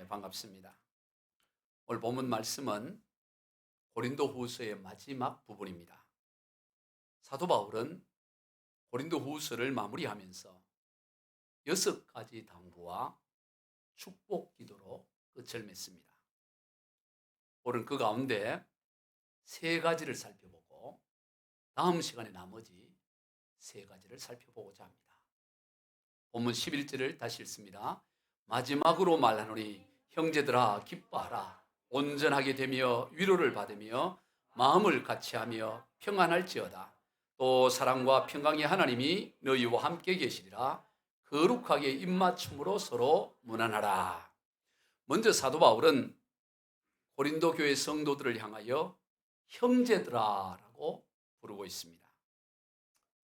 반갑습니다. 오늘 본문 말씀은 고린도후서의 마지막 부분입니다. 사도 바울은 고린도후서를 마무리하면서 6가지 당부와 축복 기도로 끝을 맺습니다. 오늘은 그 가운데 3가지를 살펴보고 다음 시간에 나머지 3가지를 살펴보고자 합니다. 본문 11절을 다시 읽습니다. 마지막으로 말하노니 형제들아 기뻐하라. 온전하게 되며 위로를 받으며 마음을 같이하며 평안할지어다. 또 사랑과 평강의 하나님이 너희와 함께 계시리라. 거룩하게 입맞춤으로 서로 문안하라. 먼저 사도 바울은 고린도 교회 성도들을 향하여 형제들아라고 부르고 있습니다.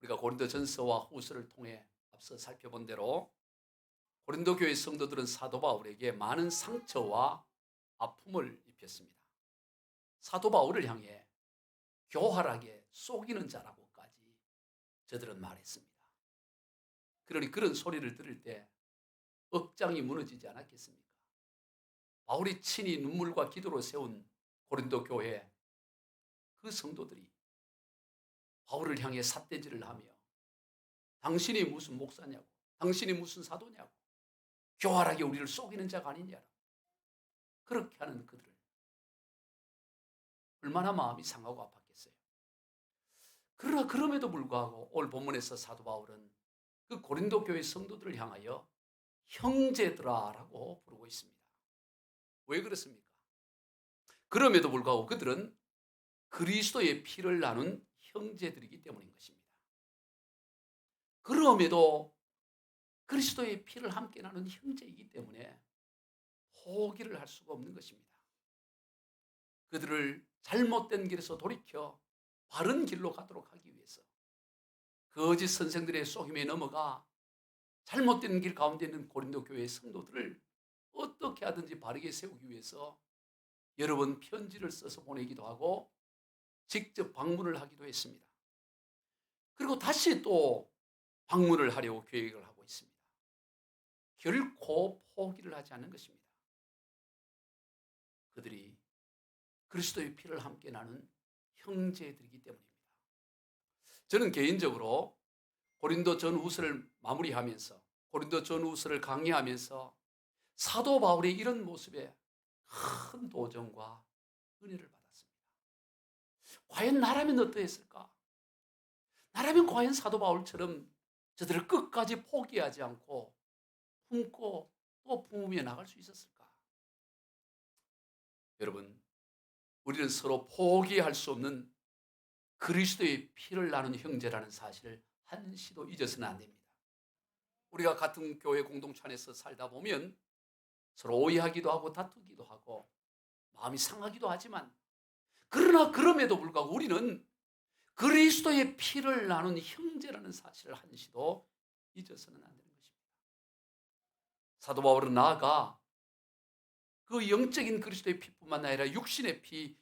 우리가 고린도전서와 후서를 통해 앞서 살펴본 대로 고린도 교회 성도들은 사도 바울에게 많은 상처와 아픔을 입혔습니다. 사도 바울을 향해 교활하게 속이는 자라고까지 저들은 말했습니다. 그러니 그런 소리를 들을 때 억장이 무너지지 않았겠습니까? 바울이 친히 눈물과 기도로 세운 고린도 교회 그 성도들이 바울을 향해 삿대질을 하며 당신이 무슨 목사냐고, 당신이 무슨 사도냐고, 교활하게 우리를 속이는 자가 아니냐라고 그렇게 하는 그들을 얼마나 마음이 상하고 아팠겠어요. 그러나 그럼에도 불구하고 오늘 본문에서 사도 바울은 그 고린도 교회 성도들을 향하여 형제들아라고 부르고 있습니다. 왜 그렇습니까? 그럼에도 불구하고 그들은 그리스도의 피를 나눈 형제들이기 때문인 것입니다. 그럼에도 그리스도의 피를 함께 나눈 형제이기 때문에 포기를 할 수가 없는 것입니다. 그들을 잘못된 길에서 돌이켜 바른 길로 가도록 하기 위해서 거짓 선생들의 속임에 넘어가 잘못된 길 가운데 있는 고린도 교회의 성도들을 어떻게 하든지 바르게 세우기 위해서 여러 번 편지를 써서 보내기도 하고 직접 방문을 하기도 했습니다. 그리고 다시 또 방문을 하려고 계획을 하고 있습니다. 결코 포기를 하지 않는 것입니다. 그들이 그리스도의 피를 함께 나눈 형제들이기 때문입니다. 저는 개인적으로 고린도 전후서를 마무리하면서 고린도 전후서를 강의하면서 사도 바울의 이런 모습에 큰 도전과 은혜를 받았습니다. 과연 나라면 어떠했을까? 나라면 과연 사도 바울처럼 저들을 끝까지 포기하지 않고 품고 또 품으며 나갈 수 있었을까? 여러분, 우리는 서로 포기할 수 없는 그리스도의 피를 나눈 형제라는 사실을 한시도 잊어서는 안 됩니다. 우리가 같은 교회 공동체 안에서 살다 보면 서로 오해하기도 하고 다투기도 하고 마음이 상하기도 하지만 그러나 그럼에도 불구하고 우리는 그리스도의 피를 나눈 형제라는 사실을 한시도 잊어서는 안 되는 것입니다. 사도 바울은 나아가 그 영적인 그리스도의 피뿐만 아니라 육신의 피,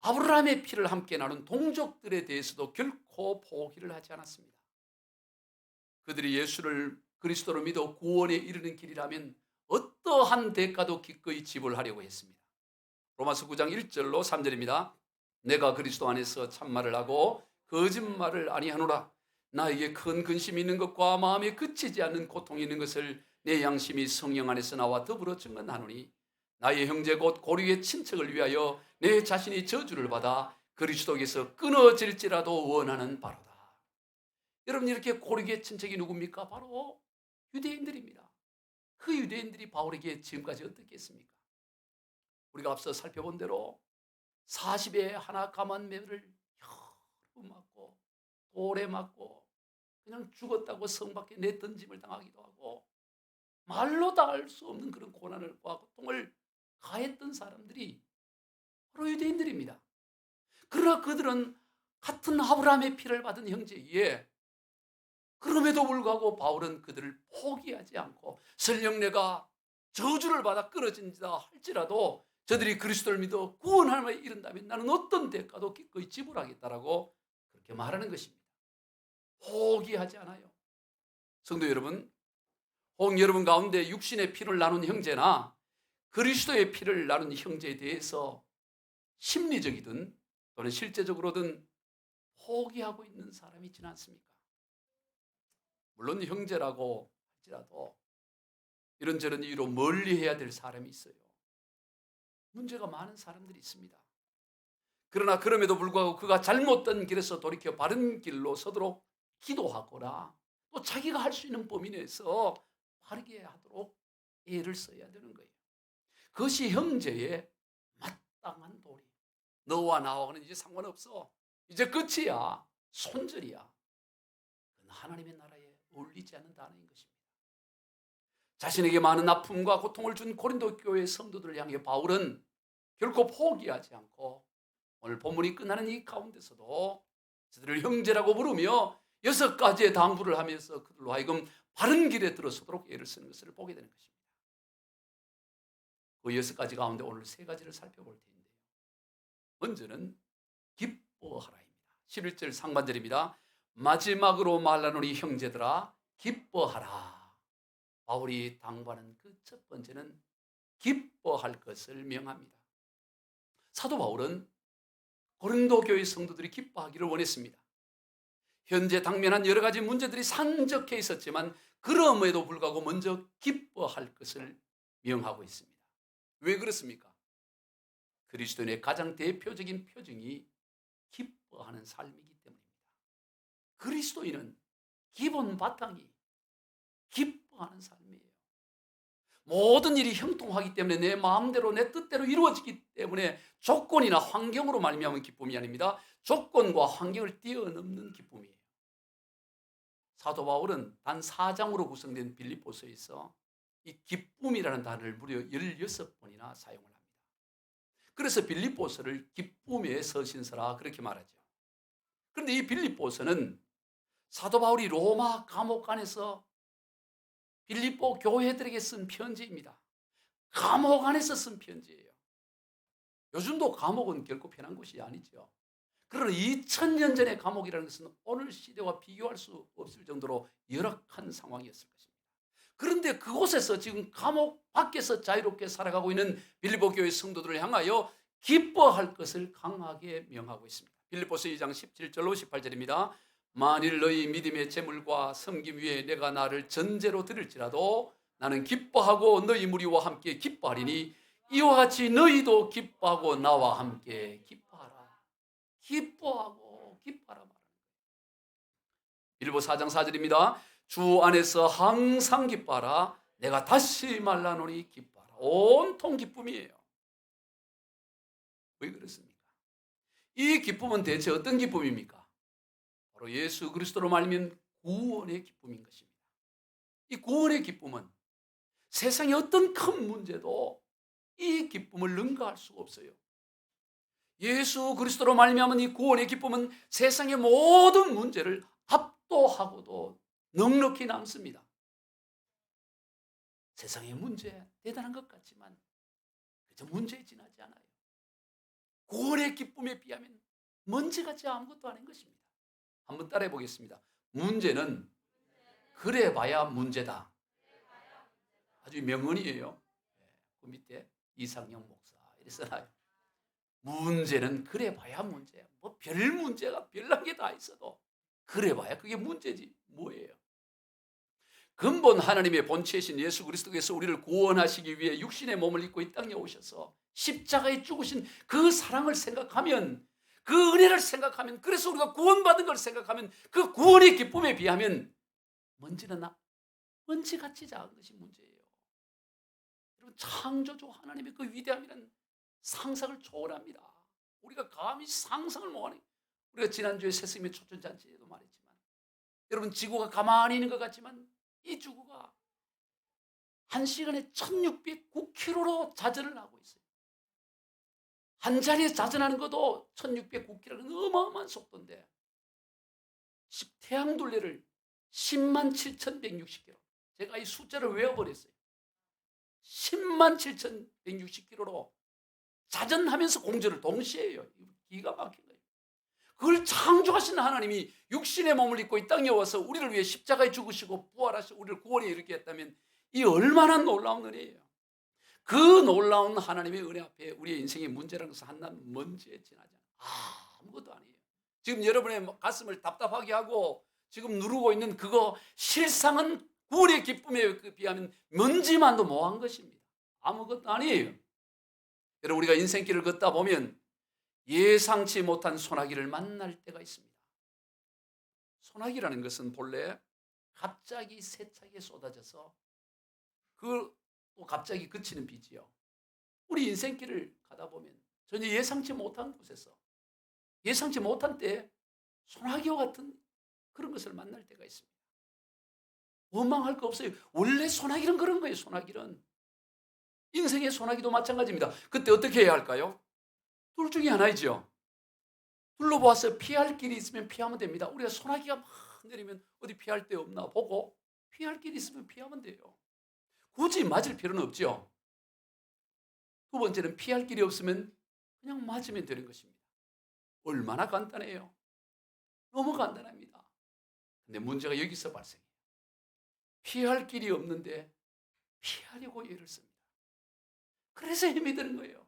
아브라함의 피를 함께 나눈 동족들에 대해서도 결코 포기를 하지 않았습니다. 그들이 예수를 그리스도로 믿어 구원에 이르는 길이라면 어떠한 대가도 기꺼이 지불하려고 했습니다. 로마서 9장 1절로 3절입니다. 내가 그리스도 안에서 참말을 하고 거짓말을 아니하노라. 나에게 큰 근심이 있는 것과 마음에 그치지 않는 고통이 있는 것을 내 양심이 성령 안에서 나와 더불어 증언하노니 나의 형제 곧 고륙의 친척을 위하여 내 자신이 저주를 받아 그리스도에서 끊어질지라도 원하는 바로다. 여러분, 이렇게 고륙의 친척이 누굽니까? 바로 유대인들입니다. 그 유대인들이 바울에게 지금까지 어떻게 했습니까? 우리가 앞서 살펴본 대로 40에 하나 감한 매를 여러 맞고 돌에 맞고 그냥 죽었다고 성 밖에 내던짐을 당하기도 하고 말로 다 할 수 없는 그런 고난과 고통을 가했던 사람들이 바로 유대인들입니다. 그러나 그들은 같은 아브라함의 피를 받은 형제이기에 그럼에도 불구하고 바울은 그들을 포기하지 않고 설령 내가 저주를 받아 끊어진다 할지라도 저들이 그리스도를 믿어 구원함에 이른다면 나는 어떤 대가도 기꺼이 지불하겠다라고 그렇게 말하는 것입니다. 포기하지 않아요. 성도 여러분, 혹 여러분 가운데 육신의 피를 나눈 형제나 그리스도의 피를 나눈 형제에 대해서 심리적이든 또는 실제적으로든 포기하고 있는 사람이 있지는 않습니까? 물론 형제라고 할지라도 이런저런 이유로 멀리해야 될 사람이 있어요. 문제가 많은 사람들이 있습니다. 그러나 그럼에도 불구하고 그가 잘못된 길에서 돌이켜 바른 길로 서도록 기도하거나 또 자기가 할 수 있는 범위 내에서 바르게 하도록 애를 써야 되는 거예요. 그것이 형제의 마땅한 도리. 너와 나와는 이제 상관없어. 이제 끝이야. 손절이야. 그건 하나님의 나라에 어울리지 않는 단어인 것입니다. 자신에게 많은 아픔과 고통을 준 고린도 교회 성도들을 향해 바울은 결코 포기하지 않고 오늘 본문이 끝나는 이 가운데서도 저들을 형제라고 부르며 6가지의 당부를 하면서 그들로 하여금 바른 길에 들어서도록 애를 쓰는 것을 보게 되는 것입니다. 그 6가지 가운데 오늘 3가지를 살펴볼 텐데요. 먼저는 기뻐하라입니다. 11절 상반절입니다. 마지막으로 말하노니 형제들아 기뻐하라. 바울이 당부하는 그 첫 번째는 기뻐할 것을 명합니다. 사도 바울은 고린도 교회 성도들이 기뻐하기를 원했습니다. 현재 당면한 여러 가지 문제들이 산적해 있었지만 그럼에도 불구하고 먼저 기뻐할 것을 명하고 있습니다. 왜 그렇습니까? 그리스도인의 가장 대표적인 표징이 기뻐하는 삶이기 때문입니다. 그리스도인은 기본 바탕이 기뻐하는 삶이에요. 모든 일이 형통하기 때문에 내 마음대로 내 뜻대로 이루어지기 때문에 조건이나 환경으로 말미암은 기쁨이 아닙니다. 조건과 환경을 뛰어넘는 기쁨이에요. 사도 바울은 단 4장으로 구성된 빌립보서에서 이 기쁨이라는 단어를 무려 16번이나 사용을 합니다. 그래서 빌립보서를 기쁨의 서신서라 그렇게 말하죠. 그런데 이 빌립보서는 사도 바울이 로마 감옥 안에서 빌립보 교회들에게 쓴 편지입니다. 감옥 안에서 쓴 편지예요. 요즘도 감옥은 결코 편한 곳이 아니죠. 그러나 2000년 전의 감옥이라는 것은 오늘 시대와 비교할 수 없을 정도로 열악한 상황이었을 것입니다. 그런데 그곳에서 지금 감옥 밖에서 자유롭게 살아가고 있는 빌립보 교회 성도들을 향하여 기뻐할 것을 강하게 명하고 있습니다. 빌립보서 2장 17절로 18절입니다. 만일 너희 믿음의 재물과 섬김 위에 내가 나를 전제로 드릴지라도 나는 기뻐하고 너희 무리와 함께 기뻐하리니 이와 같이 너희도 기뻐하고 나와 함께 기뻐하라. 기뻐하고 기뻐하라 말하는 거예요. 빌립보 4장 4절입니다. 주 안에서 항상 기뻐하라. 내가 다시 말하노니 기뻐하라. 온통 기쁨이에요. 왜 그렇습니까? 이 기쁨은 대체 어떤 기쁨입니까? 바로 예수 그리스도로 말미암은 구원의 기쁨인 것입니다. 이 구원의 기쁨은 세상의 어떤 큰 문제도 이 기쁨을 능가할 수가 없어요. 예수 그리스도로 말미암은 이 구원의 기쁨은 세상의 모든 문제를 압도하고도 넉넉히 남습니다. 세상의 문제 대단한 것 같지만 그저 문제에 지나지 않아요. 구원의 기쁨에 비하면 먼지같이 아무것도 아닌 것입니다. 한번 따라해 보겠습니다. 문제는 그래봐야 문제다. 아주 명언이에요. 그 밑에 이상영 목사 이렇게 써놔요. 문제는 그래봐야 문제야. 뭐 별 문제가 별난 게 다 있어도 그래봐야 그게 문제지 뭐예요. 근본 하나님의 본체이신 예수 그리스도께서 우리를 구원하시기 위해 육신의 몸을 입고 이 땅에 오셔서 십자가에 죽으신 그 사랑을 생각하면, 그 은혜를 생각하면, 그래서 우리가 구원받은 걸 생각하면 그 구원의 기쁨에 비하면 먼지같이 작은 것이 문제예요. 여러분, 창조주 하나님의 그 위대함이란 상상을 초월합니다. 우리가 감히 상상을 못하는, 우리가 지난주에 새스님의 초천잔치에도 말했지만, 여러분, 지구가 가만히 있는 것 같지만 이 지구가 한 시간에 1609km로 자전을 하고 있어요. 한 자리에 자전하는 것도 1609km는 어마어마한 속도인데 태양둘레를 107,160km, 제가 이 숫자를 외워버렸어요. 107,160km로 자전하면서 공전을 동시에 해요. 기가 막힌 거예요. 그걸 창조하신 하나님이 육신의 몸을 입고 이 땅에 와서 우리를 위해 십자가에 죽으시고 부활하시고 우리를 구원에 이르게 했다면 이 얼마나 놀라운 은혜예요. 그 놀라운 하나님의 은혜 앞에 우리의 인생의 문제라는 것은 한낱 먼지에 지나지 않아. 아무것도 아니에요. 지금 여러분의 가슴을 답답하게 하고 지금 누르고 있는 그거 실상은 구원의 기쁨에 비하면 먼지만도 못한 것입니다. 아무것도 아니에요. 여러분, 우리가 인생길을 걷다 보면 예상치 못한 소나기를 만날 때가 있습니다. 소나기라는 것은 본래 갑자기 세차게 쏟아져서 또 갑자기 그치는 비지요. 우리 인생길을 가다 보면 전혀 예상치 못한 곳에서 예상치 못한 때에 소나기와 같은 그런 것을 만날 때가 있습니다. 원망할 거 없어요. 원래 소나기는 그런 거예요. 소나기는. 인생의 소나기도 마찬가지입니다. 그때 어떻게 해야 할까요? 둘 중에 하나이죠. 둘러보아서 피할 길이 있으면 피하면 됩니다. 우리가 소나기가 막 내리면 어디 피할 데 없나 보고 피할 길이 있으면 피하면 돼요. 굳이 맞을 필요는 없죠. 두 번째는 피할 길이 없으면 그냥 맞으면 되는 것입니다. 얼마나 간단해요. 너무 간단합니다. 근데 문제가 여기서 발생해요. 피할 길이 없는데 피하려고 애를 씁니다. 그래서 힘이 드는 거예요.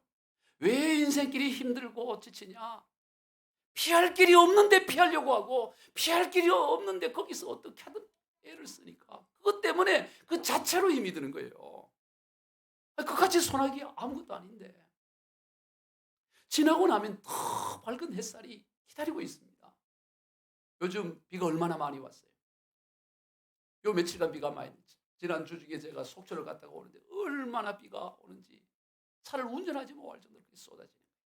왜 인생길이 힘들고 지치냐? 피할 길이 없는데 피하려고 하고 피할 길이 없는데 거기서 어떻게 하든 애를 쓰니까 그것 때문에 그 자체로 힘이 드는 거예요. 그같이 소나기 아무것도 아닌데 지나고 나면 더 밝은 햇살이 기다리고 있습니다. 요즘 비가 얼마나 많이 왔어요. 요 며칠간 비가 많이 왔지. 지난주 중에 제가 속초를 갔다가 오는데 얼마나 비가 오는지 차를 운전하지 못할 정도로 쏟아지는 거예요.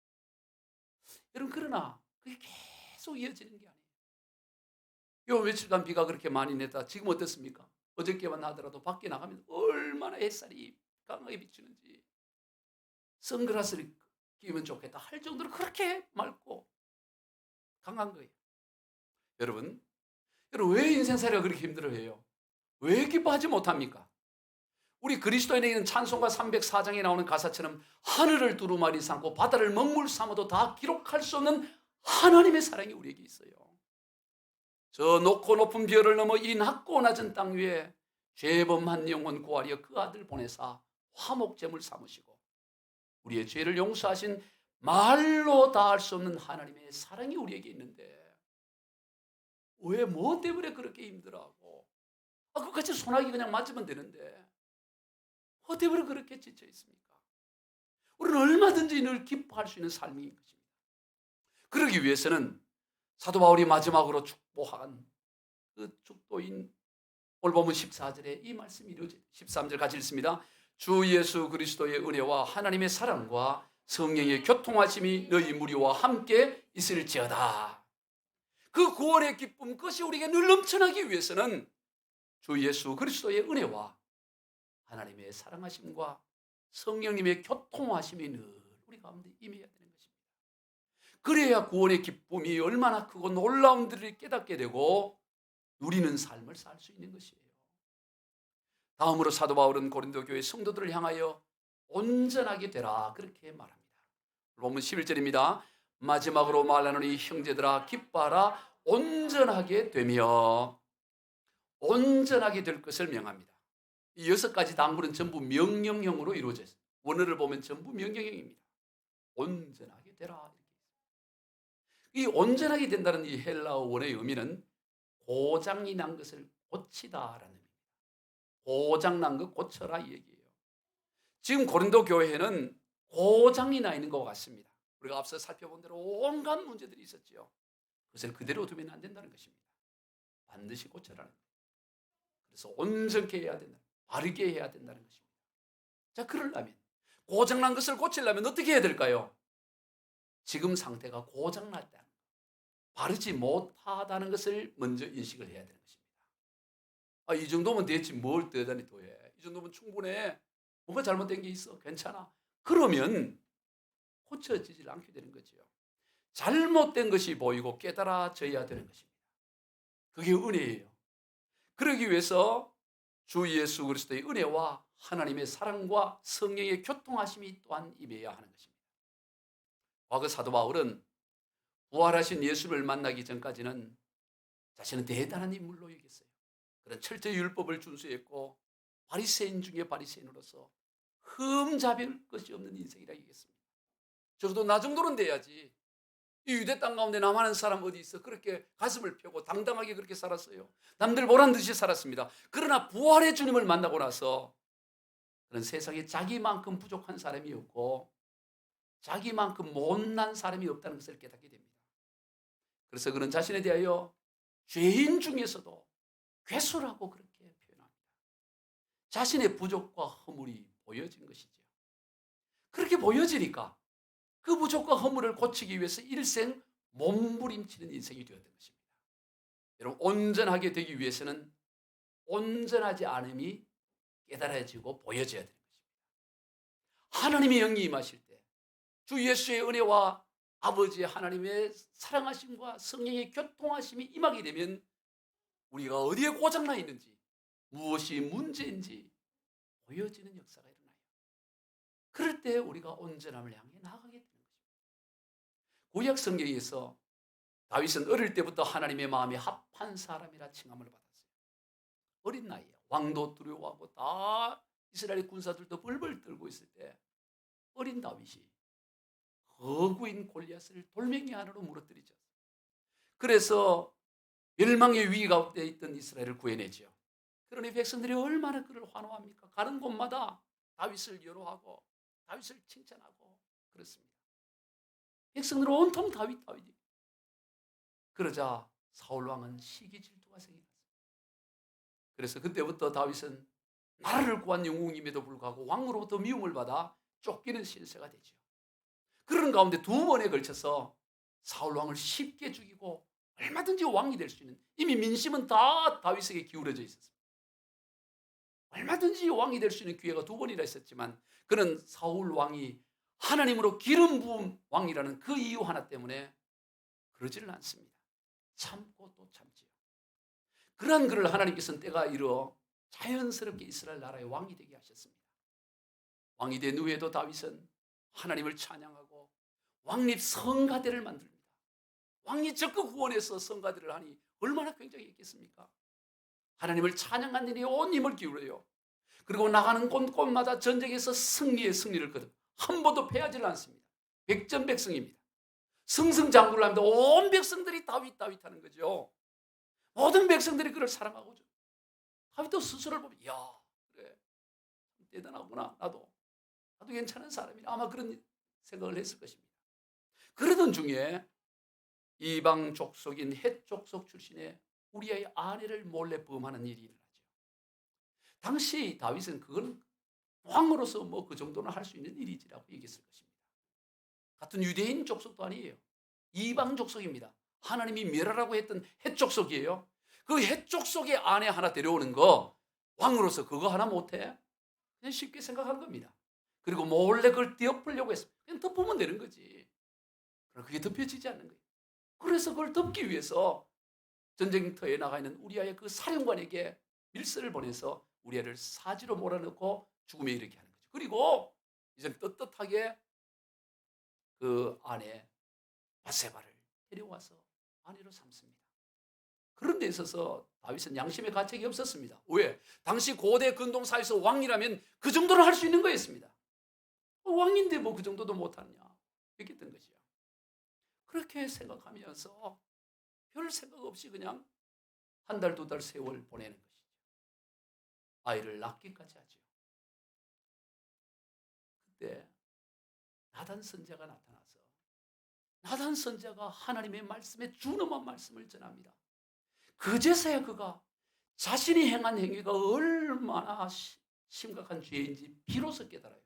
여러분, 그러나 그게 계속 이어지는 게 아니에요. 요 며칠간 비가 그렇게 많이 냈다. 지금 어떻습니까? 어저께만 하더라도 밖에 나가면 얼마나 햇살이 강하게 비치는지 선글라스를 끼면 좋겠다 할 정도로 그렇게 맑고 강한 거예요. 여러분 왜 인생살이가 그렇게 힘들어해요? 왜 기뻐하지 못합니까? 우리 그리스도인에게는 찬송가 304장에 나오는 가사처럼 하늘을 두루마리 삼고 바다를 먹물 삼아도 다 기록할 수 없는 하나님의 사랑이 우리에게 있어요. 저 높고 높은 별을 넘어 이 낮고 낮은 땅 위에 죄범한 영혼 구하려 그 아들 보내사 화목제물 삼으시고 우리의 죄를 용서하신 말로 다 할 수 없는 하나님의 사랑이 우리에게 있는데 왜 뭐 때문에 그렇게 힘들어하고 그같이 소나기 그냥 맞으면 되는데 뭐 때문에 그렇게 지쳐 있습니까? 우리는 얼마든지 늘 기뻐할 수 있는 삶인 것입니다. 그러기 위해서는 사도 바울이 마지막으로 축복한 그 축도인 올보문 14절에 이 말씀이 이루어져요. 13절 같이 읽습니다. 주 예수 그리스도의 은혜와 하나님의 사랑과 성령의 교통하심이 너희 무리와 함께 있을지어다. 그 구원의 기쁨 그것이 우리에게 늘 넘쳐나기 위해서는 주 예수 그리스도의 은혜와 하나님의 사랑하심과 성령님의 교통하심이 늘 우리 가운데 임해야 되는 것입니다. 그래야 구원의 기쁨이 얼마나 크고 놀라운지를 깨닫게 되고 누리는 삶을 살 수 있는 것이에요. 다음으로 사도 바울은 고린도 교회 성도들을 향하여 온전하게 되라 그렇게 말합니다. 본문 11절입니다. 마지막으로 말하노니 형제들아 기뻐하라 온전하게 되며 온전하게 될 것을 명합니다. 이 6가지 당부는 전부 명령형으로 이루어져 있어요. 원어를 보면 전부 명령형입니다. 온전하게 되라. 이 온전하게 된다는 이 헬라어 원어의 의미는 고장이 난 것을 고치다라는 의미입니다. 고장 난 것 고쳐라 이 얘기예요. 지금 고린도 교회에는 고장이 나 있는 것 같습니다. 우리가 앞서 살펴본 대로 온갖 문제들이 있었죠. 그것을 그대로 두면 안 된다는 것입니다. 반드시 고쳐라는 거예요. 그래서 온전케 해야 된다. 바르게 해야 된다는 것입니다. 자, 그러려면 고장난 것을 고치려면 어떻게 해야 될까요? 지금 상태가 고장났다는 것, 바르지 못하다는 것을 먼저 인식을 해야 되는 것입니다. 이 정도면 됐지 뭘 대단히 더 해. 이 정도면 충분해. 뭔가 잘못된 게 있어. 괜찮아. 그러면 고쳐지질 않게 되는 거죠. 잘못된 것이 보이고 깨달아져야 되는 것입니다. 그게 은혜예요. 그러기 위해서 주 예수 그리스도의 은혜와 하나님의 사랑과 성령의 교통하심이 또한 임해야 하는 것입니다. 과거 사도 바울은 부활하신 예수를 만나기 전까지는 자신은 대단한 인물로 여겼어요. 그런 철저히 율법을 준수했고 바리새인 중에 바리새인으로서 흠잡을 것이 없는 인생이라 얘기했습니다. 적어도 나 정도는 돼야지. 이 유대 땅 가운데 남하는 사람 어디 있어? 그렇게 가슴을 펴고 당당하게 그렇게 살았어요. 남들 보란 듯이 살았습니다. 그러나 부활의 주님을 만나고 나서 그런 세상에 자기만큼 부족한 사람이 없고 자기만큼 못난 사람이 없다는 것을 깨닫게 됩니다. 그래서 그는 자신에 대하여 죄인 중에서도 괴수라고 그렇게 표현합니다. 자신의 부족과 허물이 보여진 것이죠. 그렇게 보여지니까 그 부족과 허물을 고치기 위해서 일생 몸부림치는 인생이 되었던 것입니다. 여러분, 온전하게 되기 위해서는 온전하지 않음이 깨달아지고 보여져야 되는 것입니다. 하나님의 영이 임하실 때 주 예수의 은혜와 아버지의 하나님의 사랑하심과 성령의 교통하심이 임하게 되면 우리가 어디에 고장나 있는지 무엇이 문제인지 보여지는 역사가 일어나요. 그럴 때 우리가 온전함을 향해 나아가게 되는 것입니다. 구약 성경에서 다윗은 어릴 때부터 하나님의 마음에 합한 사람이라 칭함을 받았어요. 어린 나이에 왕도 두려워하고 다 이스라엘 군사들도 벌벌 떨고 있을 때 어린 다윗이 거구인 골리앗을 돌멩이 하나로 무너뜨리죠. 그래서 멸망의 위기 가운데 있던 이스라엘을 구해내죠. 그러니 백성들이 얼마나 그를 환호합니까? 가는 곳마다 다윗을 여로하고 다윗을 칭찬하고 그렇습니다. 백성들은 온통 다윗이. 그러자 사울 왕은 시기 질투가 생겼어요. 그래서 그때부터 다윗은 나라를 구한 영웅임에도 불구하고 왕으로부터 미움을 받아 쫓기는 신세가 되죠. 그런 가운데 두 번에 걸쳐서 사울 왕을 쉽게 죽이고 얼마든지 왕이 될 수 있는, 이미 민심은 다 다윗에게 기울어져 있었습니다. 얼마든지 왕이 될 수 있는 기회가 두 번이나 있었지만 그는 사울 왕이 하나님으로 기름 부은 왕이라는 그 이유 하나 때문에 그러지는 않습니다. 참고 또 참지요. 그러한 그를 하나님께서는 때가 이르어 자연스럽게 이스라엘 나라의 왕이 되게 하셨습니다. 왕이 된 후에도 다윗은 하나님을 찬양하고 왕립 성가대를 만듭니다. 왕이 적극 후원해서 성가대를 하니 얼마나 굉장했겠습니까? 하나님을 찬양하는 일에 온 힘을 기울여요. 그리고 나가는 곳곳마다 전쟁에서 승리를 거듭 한 번도 패하지 않습니다. 백전백승입니다. 승승장구를 합니다. 온 백성들이 다윗 하는 거죠. 모든 백성들이 그를 사랑하고 다윗도 스스로를 보면 그래 대단하구나. 나도 괜찮은 사람이라 아마 그런 생각을 했을 것입니다. 그러던 중에 이방 족속인 헷 족속 출신의 우리아의 아내를 몰래 범하는 일이 일어나죠. 당시 다윗은 그건 왕으로서 뭐 그 정도는 할 수 있는 일이지라고 얘기했을 것입니다. 같은 유대인 족속도 아니에요. 이방 족속입니다. 하나님이 멸하라고 했던 헷 족속이에요. 그 헷 족속의 아내 하나 데려오는 거 왕으로서 그거 하나 못해? 그냥 쉽게 생각한 겁니다. 그리고 몰래 그걸 덮으려고 했어요. 그냥 덮으면 되는 거지. 그러나 그게 덮여지지 않는 거예요. 그래서 그걸 덮기 위해서 전쟁터에 나가 있는 우리아의 그 사령관에게 밀서를 보내서 우리아를 사지로 몰아넣고 죽음에 이르게 하는 거죠. 그리고 이제 떳떳하게 그 아내 바세바를 데려와서 아내로 삼습니다. 그런 데 있어서 다윗은 양심의 가책이 없었습니다. 왜? 당시 고대 근동 사회에서 왕이라면 그 정도는 할 수 있는 거였습니다. 왕인데 뭐 그 정도도 못하냐 얘기했던 것이요. 그렇게 생각하면서 별 생각 없이 그냥 한 달, 두 달 세월 보내는 것이죠. 아이를 낳기까지 하죠. 그때 나단 선지자가 나타나서 나단 선지자가 하나님의 말씀에 준엄한 말씀을 전합니다. 그제서야 그가 자신이 행한 행위가 얼마나 심각한 죄인지 비로소 깨달아요.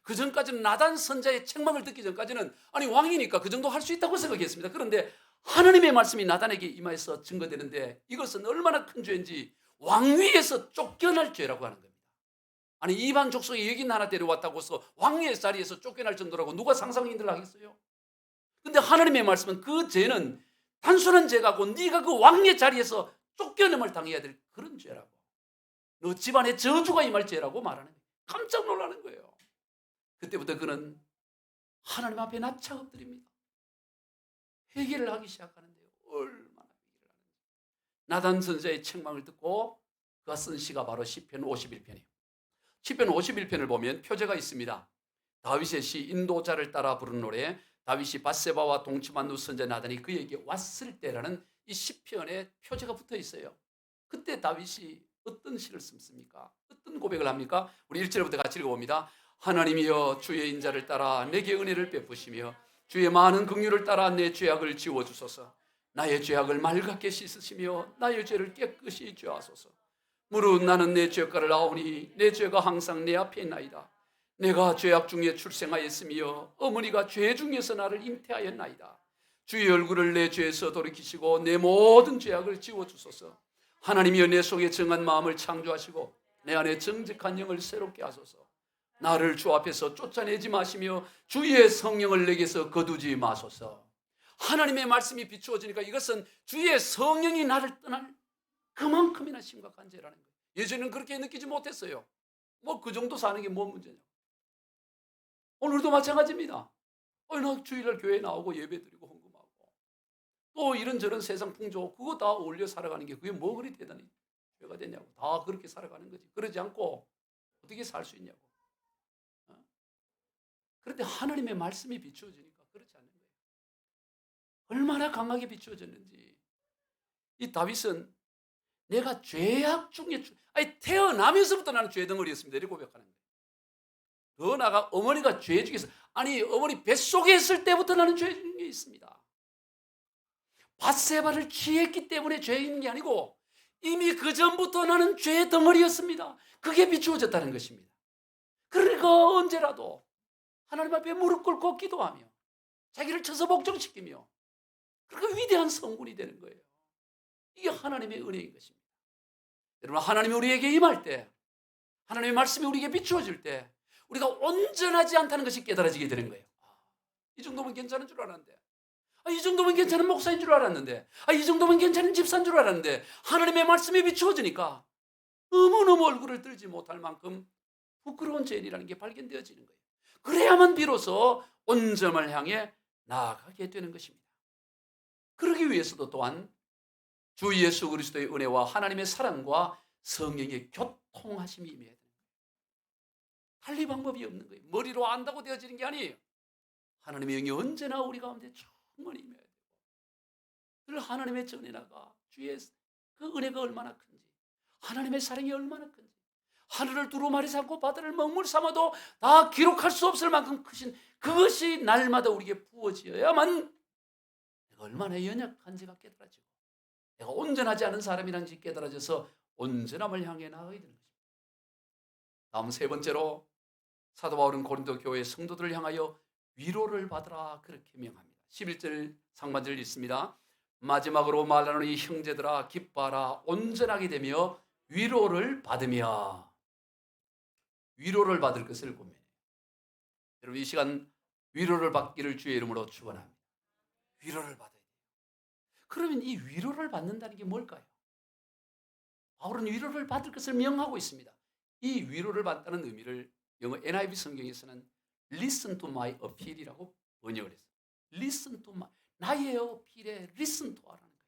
그 전까지는 나단 선지자의 책망을 듣기 전까지는 아니 왕이니까 그 정도 할 수 있다고 생각했습니다. 그런데 하나님의 말씀이 나단에게 임하여서 증거되는데 이것은 얼마나 큰 죄인지 왕위에서 쫓겨날 죄라고 하는 겁니다. 아니 이방 족속에 여긴 하나 데려왔다고 해서 왕위의 자리에서 쫓겨날 정도라고 누가 상상인들 하겠어요? 근데 하나님의 말씀은 그 죄는 단순한 죄가고 네가 그 왕의 자리에서 쫓겨남을 당해야 될 그런 죄라고, 너 집안에 저주가 임할 죄라고 말하는 거예요. 깜짝 놀라는 거예요. 그때부터 그는 하나님 앞에 납작 엎드립니다. 회개를 하기 시작하는데요. 얼마나 회개를 하는지. 나단 선지자의 책망을 듣고 그가 쓴 시가 바로 시편 51편이에요. 시편 51편을 보면 표제가 있습니다. 다윗의 시 인도자를 따라 부른 노래, 다윗이 밧세바와 동침한 후 선전하더니 그에게 왔을 때라는 이 시편에 표제가 붙어 있어요. 그때 다윗이 어떤 시를 씁니까? 어떤 고백을 합니까? 우리 1절부터 같이 읽어봅니다. 하나님이여 주의 인자를 따라 내게 은혜를 베푸시며 주의 많은 긍휼을 따라 내 죄악을 지워주소서. 나의 죄악을 맑게 씻으시며 나의 죄를 깨끗이 죄하소서. 무릇 나는 내 죄가를 아오니 내 죄가 항상 내 앞에 있나이다. 내가 죄악 중에 출생하였으며 어머니가 죄 중에서 나를 잉태하였나이다. 주의 얼굴을 내 죄에서 돌이키시고 내 모든 죄악을 지워주소서. 하나님이여 내 속에 정한 마음을 창조하시고 내 안에 정직한 영을 새롭게 하소서. 나를 주 앞에서 쫓아내지 마시며 주의 성령을 내게서 거두지 마소서. 하나님의 말씀이 비추어지니까 이것은 주의 성령이 나를 떠날 그만큼이나 심각한 죄라는 거예요. 예전에는 그렇게 느끼지 못했어요. 뭐 그 정도 사는 게 뭔 문제냐. 오늘도 마찬가지입니다. 나 주일날 교회에 나오고 예배드리고 헌금하고 또 이런저런 세상 풍조 그거 다 올려 살아가는 게 그게 뭐 그리 대단히 죄가 되냐고. 다 그렇게 살아가는 거지. 그러지 않고 어떻게 살 수 있냐고. 그런데 하나님의 말씀이 비추어지니까 그렇지 않는 거예요. 얼마나 강하게 비추어졌는지. 이 다윗은 내가 죄악 중에 태어나면서부터 나는 죄덩어리였습니다. 이렇게 고백하는 거예요. 더 나아가 어머니가 죄 중에서 어머니 뱃속에 있을 때부터 나는 죄 중에 있습니다. 밧세바를 취했기 때문에 죄인 게 아니고 이미 그 전부터 나는 죄 덩어리였습니다. 그게 비추어졌다는 것입니다. 그러니까 언제라도 하나님 앞에 무릎 꿇고 기도하며 자기를 쳐서 복종시키며 그렇게 위대한 성군이 되는 거예요. 이게 하나님의 은혜인 것입니다. 여러분, 하나님이 우리에게 임할 때, 하나님의 말씀이 우리에게 비추어질 때 우리가 온전하지 않다는 것이 깨달아지게 되는 거예요. 이 정도면 괜찮은 줄 알았는데, 이 정도면 괜찮은 목사인 줄 알았는데, 이 정도면 괜찮은 집사인 줄 알았는데 하나님의 말씀이 비추어지니까 너무너무 얼굴을 들지 못할 만큼 부끄러운 죄인이라는 게 발견되어지는 거예요. 그래야만 비로소 온전을 향해 나아가게 되는 것입니다. 그러기 위해서도 또한 주 예수 그리스도의 은혜와 하나님의 사랑과 성령의 교통하심이 임해야 되는 거예요. 달리 방법이 없는 거예요. 머리로 안다고 되어지는 게 아니에요. 하나님의 영이 언제나 우리 가운데 충만히 임해야 되고 늘 하나님의 전에 나가 주의 그 은혜가 얼마나 큰지 하나님의 사랑이 얼마나 큰지 하늘을 두루마리 삼고 바다를 먹물 삼아도 다 기록할 수 없을 만큼 크신 그것이 날마다 우리에게 부어지어야만 내가 얼마나 연약한지가 깨달아지고 내가 온전하지 않은 사람이란지 깨달아져서 온전함을 향해 나아가게 되는 것입니다. 다음 세 번째로 사도 바울은 고린도 교회 성도들을 향하여 위로를 받으라 그렇게 명합니다. 11절 상반절 있습니다. 마지막으로 말하노니 형제들아 기뻐하라 온전하게 되며 위로를 받으며 위로를 받을 것을 고민해요. 여러분 이 시간 위로를 받기를 주의 이름으로 축원합니다. 위로를 받아야 돼요. 그러면 이 위로를 받는다는 게 뭘까요? 바울은 위로를 받을 것을 명하고 있습니다. 이 위로를 받다는 의미를 영어 NIV 성경에서는 listen to my appeal이라고 번역을 했어요. listen to my 나의 어필에 listen to 하라는 거예요.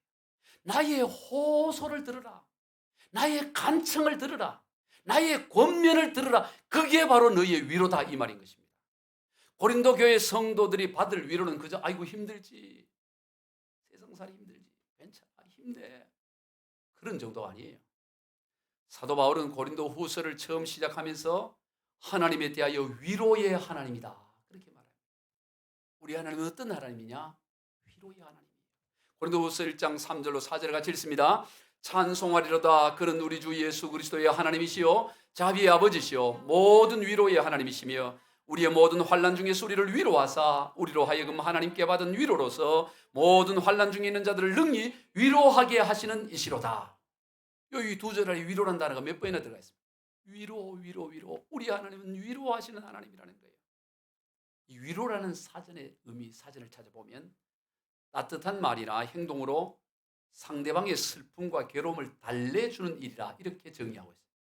나의 호소를 들으라. 나의 간청을 들으라. 나의 권면을 들으라. 그게 바로 너희의 위로다 이 말인 것입니다. 고린도 교회 성도들이 받을 위로는 그저 아이고 힘들지. 세상살이 힘들지. 괜찮아. 힘내. 그런 정도가 아니에요. 사도 바울은 고린도 후서를 처음 시작하면서 하나님에 대하여 위로의 하나님이다. 그렇게 말합니다. 우리 하나님은 어떤 하나님이냐? 위로의 하나님이에요. 고린도 후서 1장 3절로 4절 같이 읽습니다. 찬송하리로다 그는 우리 주 예수 그리스도의 하나님이시요 자비의 아버지시요 모든 위로의 하나님이시며 우리의 모든 환난 중에서 우리를 위로하사 우리로 하여금 하나님께 받은 위로로서 모든 환난 중에 있는 자들을 능히 위로하게 하시는 이시로다. 여기 두 절 안에 위로라는 단어가 몇 번이나 들어가 있습니다. 위로. 우리 하나님은 위로하시는 하나님이라는 거예요. 이 위로라는 사전의 의미, 사전을 찾아보면 따뜻한 말이나 행동으로 상대방의 슬픔과 괴로움을 달래주는 일이라 이렇게 정의하고 있습니다.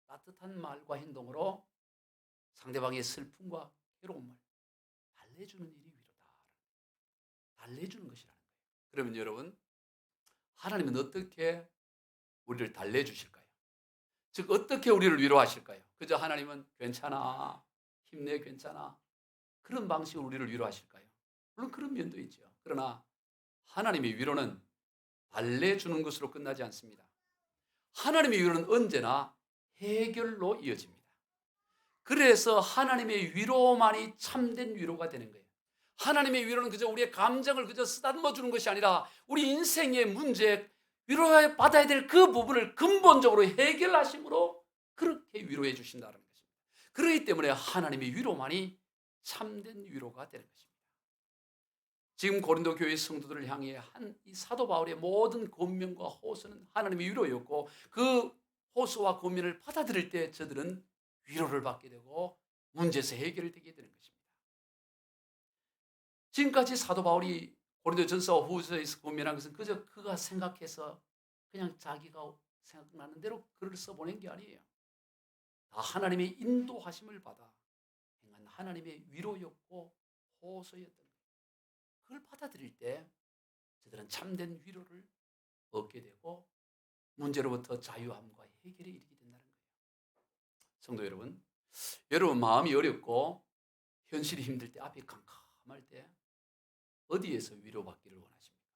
따뜻한 말과 행동으로 상대방의 슬픔과 괴로움을 달래주는 일이 위로다. 달래주는 것이라는 거예요. 그러면 여러분, 하나님은 어떻게 우리를 달래주실까요? 즉 어떻게 우리를 위로하실까요? 그저 하나님은 괜찮아, 힘내, 괜찮아, 그런 방식으로 우리를 위로하실까요? 물론 그런 면도 있죠. 그러나 하나님의 위로는 달래주는 것으로 끝나지 않습니다. 하나님의 위로는 언제나 해결로 이어집니다. 그래서 하나님의 위로만이 참된 위로가 되는 거예요. 하나님의 위로는 그저 우리의 감정을 그저 쓰다듬어 주는 것이 아니라 우리 인생의 문제, 위로받아야 될 그 부분을 근본적으로 해결하심으로 그렇게 위로해 주신다는 것입니다. 그렇기 때문에 하나님의 위로만이 참된 위로가 되는 것입니다. 지금 고린도 교회 성도들을 향해 한 이 사도 바울의 모든 권면과 호소는 하나님의 위로였고, 그 호소와 권면을 받아들일 때 저들은 위로를 받게 되고 문제에서 해결되게 되는 것입니다. 지금까지 사도 바울이 고린도전서 후서에서 권면한 것은 그저 그가 생각해서 그냥 자기가 생각나는 대로 글을 써보낸 게 아니에요. 다 하나님의 인도하심을 받아 행한 하나님의 위로였고 호소였던 거예요. 그걸 받아들일 때 저들은 참된 위로를 얻게 되고 문제로부터 자유함과 해결에 이르게 된다는 거예요. 성도 여러분, 여러분 마음이 어렵고 현실이 힘들 때, 앞이 캄캄할 때 어디에서 위로받기를 원하십니까?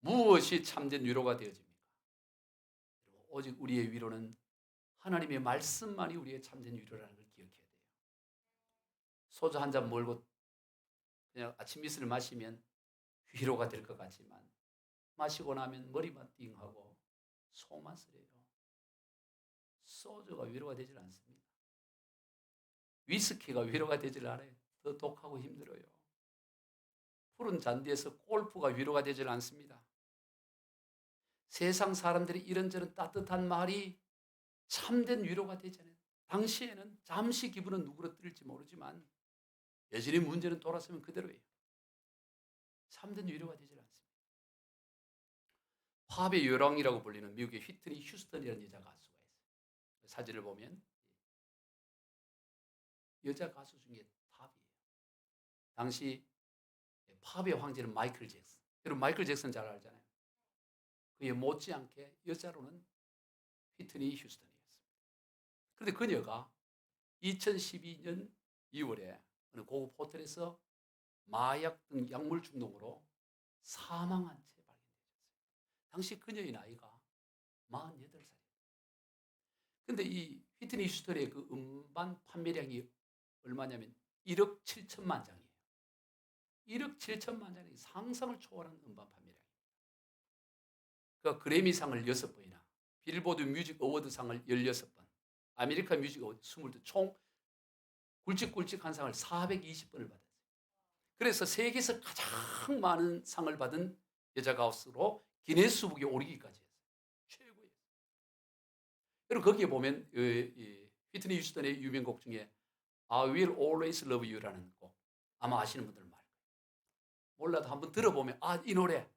무엇이 참된 위로가 되어집니까? 오직 우리의 위로는 하나님의 말씀만이 우리의 참된 위로라는 걸 기억해야 돼요. 소주 한 잔 몰고 그냥 아침 이슬을 마시면 위로가 될 것 같지만 마시고 나면 머리만 띵하고 속만 쓰려요. 소주가 위로가 되질 않습니다. 위스키가 위로가 되질 않아요. 더 독하고 힘들어요. 푸른 잔디에서 골프가 위로가 되질 않습니다. 세상 사람들이 이런저런 따뜻한 말이 참된 위로가 되잖아요. 당시에는 잠시 기분은 누그러뜨릴지 모르지만 여전히 문제는 돌아서면 그대로예요. 참된 위로가 되질 않습니다. 팝의 요랑이라고 불리는 미국의 휘트니 휴스턴이라는 여자 가수가 있어요. 사진을 보면 여자 가수 중에 탑이에요. 당시 팝의 황제는 마이클 잭슨. 여러분 마이클 잭슨 잘 알잖아요. 그에 못지않게 여자로는 휘트니 휴스턴이었습니다. 그런데 그녀가 2012년 2월에 어느 고급 호텔에서 마약 등 약물 중독으로 사망한 채 발견되었어요. 당시 그녀의 나이가 48살이에요. 그런데 이 휘트니 휴스턴의 그 음반 판매량이 얼마냐면 1억 7천만 장이에요. 1억 7천만 장이 상상을 초월한 음반 판매량입니다. 그 그래미상을 6번이나 빌보드 뮤직 어워드상을 16번, 아메리칸 뮤직 어워드 22, 총 굵직굵직한 상을 420번을 받았어요. 그래서 세계에서 가장 많은 상을 받은 여자 가수로 기네스북에 오르기까지 했어요. 최고예요. 여러분 거기에 보면 휘트니 휴스턴의 유명곡 중에 I Will Always Love You라는 곡, 아마 아시는 분들은 많을 거예요. 몰라도 한번 들어보면 이 노래.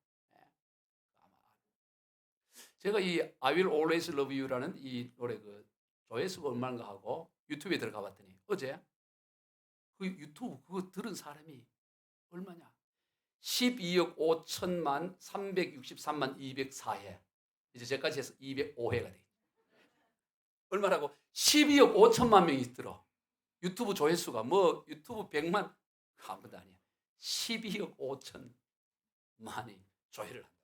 제가 이 I Will Always Love You라는 이 노래 그 조회수가 얼마인가 하고 유튜브에 들어가 봤더니 어제 그 유튜브 그거 들은 사람이 얼마냐? 12억 5천만 363만 204회. 이제 저까지 해서 205회가 돼. 얼마라고? 12억 5천만 명이 들어. 유튜브 조회수가 뭐 유튜브 100만 아무도 아니야. 12억 5천만이 조회를 한다.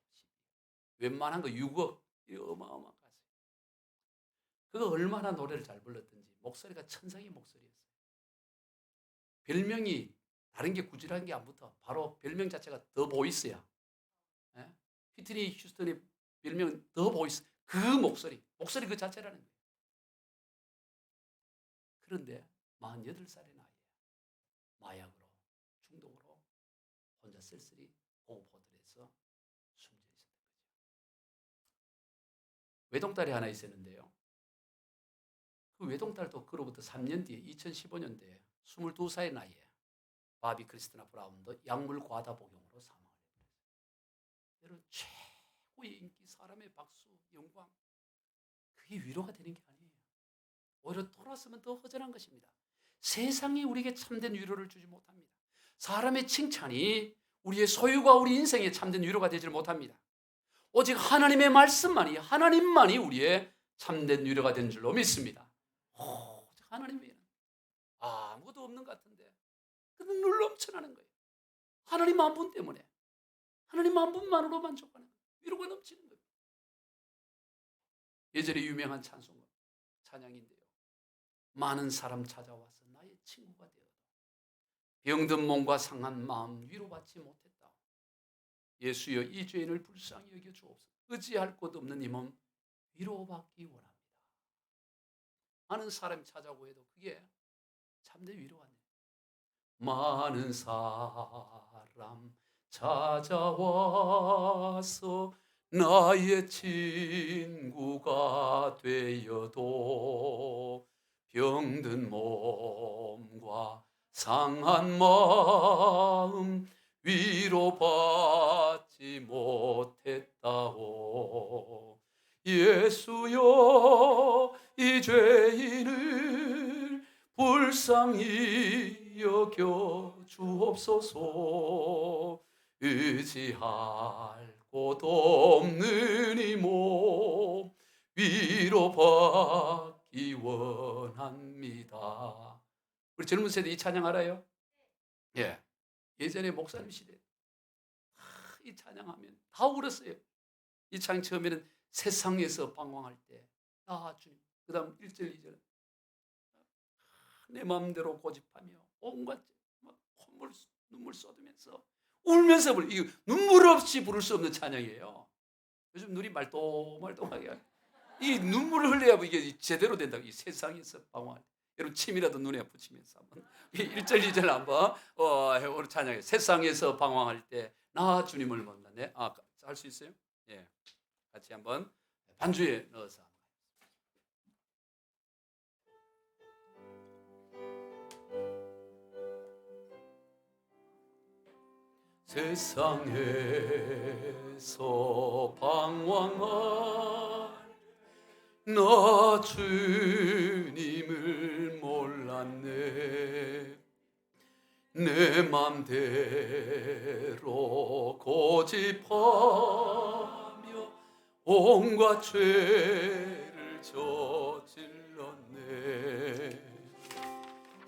웬만한 거 6억. 어마어마한 가수. 그거 얼마나 노래를 잘 불렀든지 목소리가 천상의 목소리였어요. 별명이 다른 게 구질한 게 안 붙어. 바로 별명 자체가 더 보이스야. 휘트니 휴스턴의 별명은 더 보이스. 그 목소리 그 자체라는 거예요. 그런데 48살의 나이에 마약으로 중독으로 혼자 쓸쓸히 고급 호텔에서 숨져 있었던 거죠. 외동딸이 하나 있었는데요. 그 외동딸도 그로부터 3년 뒤에 2015년도에 22살의 나이에 바비 크리스티나 브라운도 약물 과다 복용으로 사망을 했어요. 여러분 최고의 인기, 사람의 박수, 영광, 그게 위로가 되는 게 아니에요. 오히려 돌아서면 더 허전한 것입니다. 세상이 우리에게 참된 위로를 주지 못합니다. 사람의 칭찬이 우리의 소유가 우리 인생에 참된 위로가 되지 못합니다. 오직 하나님의 말씀만이, 하나님만이 우리의 참된 위로가 된 줄로 믿습니다. 하나님 외에는 아무도 없는 것 같은데 근데 늘 넘쳐나는 거예요. 하나님 한 분 때문에, 하나님 한 분만으로 만족하는 거예요. 위로가 넘치는 거예요. 예전에 유명한 찬양인데요. 많은 사람 찾아와서 나의 친구가 되어도 병든 몸과 상한 마음 위로받지 못했다. 예수여 이 죄인을 불쌍히 여겨 주옵소서. 의지할 곳 없는 이 몸 위로받기 원합니다. 많은 사람이 찾아오고 해도 그게 참된 위로가 아니에요. 많은 사람 찾아와서 나의 친구가 되어도 병든 몸과 상한 마음 위로받지 못했다오. 예수여 이 죄인을 불쌍히 여겨 주옵소서. 의지할 곳 없는 이 몸 위로받기 원합니다. 우리 젊은 세대 이 찬양 알아요? 예. 예전에 목사님 시대 이 찬양하면 다 울었어요. 이 찬양 처음에는 세상에서 방황할 때 주님. 그 다음 1절 2절 내 마음대로 고집하며 온갖 콧물 눈물 쏟으면서 울면서 이거 눈물 없이 부를 수 없는 찬양이에요. 요즘 눈이 말똥말똥하게 이 눈물을 흘려야 이게 제대로 된다. 이 세상에서 방황할 때 여러분 침이라도 눈에 붙이면서 한번 1절 2절 한번 오늘 찬양해. 세상에서 방황할 때 나 주님을 만나네. 할 수 있어요? 예, 같이 한번 반주에 넣어서. 세상에서 방황할 나 주님을 몰랐네. 내 맘대로 고집하며 온갖 죄를 저질렀네.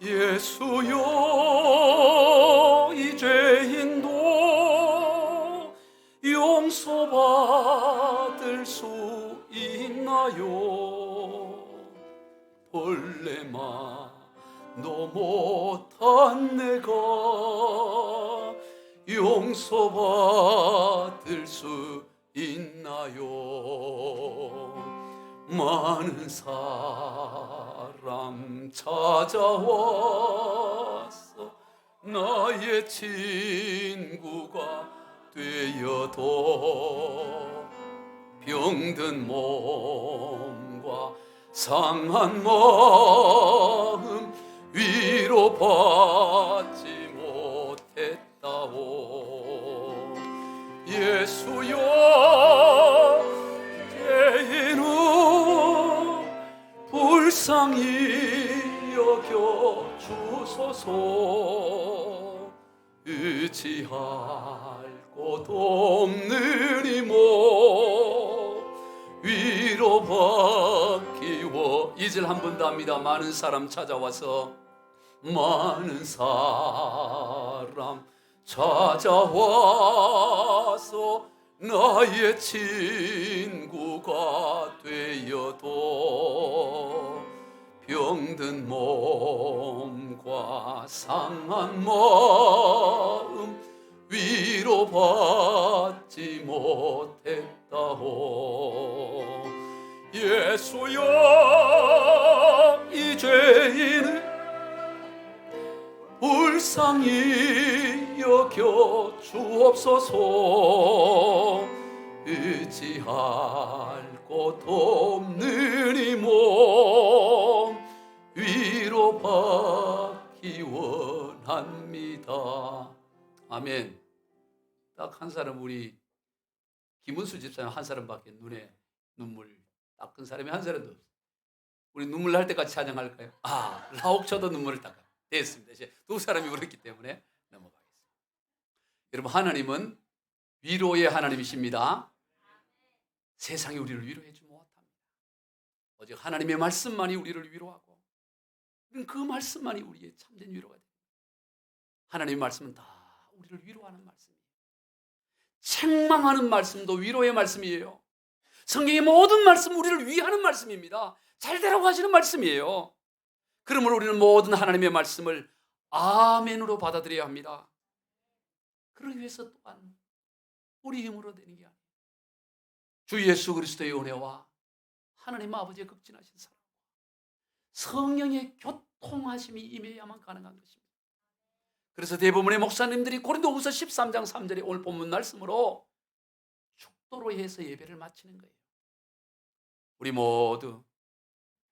예수여 이 죄인도 용서받을 수 있나요? 벌레만도 못한 내가 용서받을 수 있나요? 많은 사람 찾아와서 나의 친구가 되어도 병든 몸과 상한 마음 위로받지 못했다오. 예수여 죄인은 불쌍히 여겨 주소서. 의지할 곳 없는 이 몸 위로받기 원. 이절 한 번 더 합니다. 많은 사람 찾아와서 많은 사람 찾아와서 나의 친구가 되어도 병든 몸과 상한 마음 위로받지 못했다오. 예수여 이 죄인을 불쌍히 여겨 주옵소서. 의지할 곳 없는 이 몸 위로받기 원합니다. 아멘. 딱 한 사람, 우리 김은수 집사님 한 사람밖에 눈에 눈물 닦은 사람이 한 사람도 없어요. 우리 눈물 날 때까지 찬양할까요? 라옥초도 눈물을 닦아. 됐습니다. 이제 두 사람이 울었기 때문에 넘어가겠습니다. 여러분, 하나님은 위로의 하나님이십니다. 세상이 우리를 위로해 주지 못합니다. 오직 하나님의 말씀만이 우리를 위로하고 우리는 그 말씀만이 우리의 참된 위로가 됩니다. 하나님의 말씀은 다 우리를 위로하는 말씀이에요. 책망하는 말씀도 위로의 말씀이에요. 성경의 모든 말씀 우리를 위하는 말씀입니다. 잘 되라고 하시는 말씀이에요. 그러므로 우리는 모든 하나님의 말씀을 아멘으로 받아들여야 합니다. 그러기 위해서 또한 우리 힘으로 되는 게 아니에요. 주 예수 그리스도의 은혜와 하나님 아버지의 극진하신 사랑과 성령의 교통하심이 임해야만 가능한 것입니다. 그래서 대부분의 목사님들이 고린도후서 13장 3절에 오늘 본문 말씀으로 축도로 해서 예배를 마치는 거예요. 우리 모두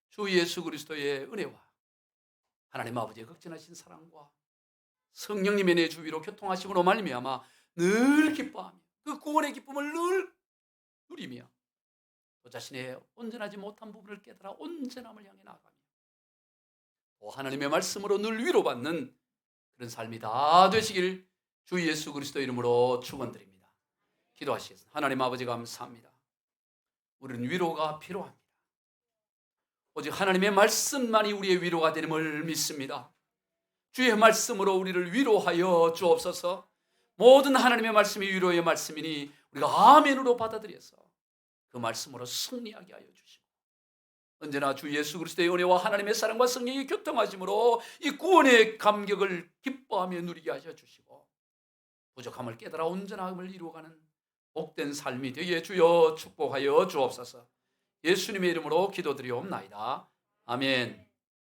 주 예수 그리스도의 은혜와 하나님 아버지의 극진하신 사랑과 성령님의 내 주위로 교통하심으로 말미암아 늘 기뻐하며 그 구원의 기쁨을 늘 누리며 또 자신의 온전하지 못한 부분을 깨달아 온전함을 향해 나아가며 또 하나님의 말씀으로 늘 위로받는 그런 삶이 다 되시길 주 예수 그리스도 이름으로 축원드립니다. 기도하시겠습니다. 하나님 아버지 감사합니다. 우리는 위로가 필요합니다. 오직 하나님의 말씀만이 우리의 위로가 되음을 믿습니다. 주의 말씀으로 우리를 위로하여 주옵소서. 모든 하나님의 말씀이 위로의 말씀이니 우리가 아멘으로 받아들여서 그 말씀으로 승리하게 하여 주시고 언제나 주 예수 그리스도의 은혜와 하나님의 사랑과 성령의 교통하심으로 이 구원의 감격을 기뻐하며 누리게 하여 주시고 부족함을 깨달아 온전함을 이루어가는 복된 삶이 되게 주여 축복하여 주옵소서. 예수님의 이름으로 기도드리옵나이다. 아멘.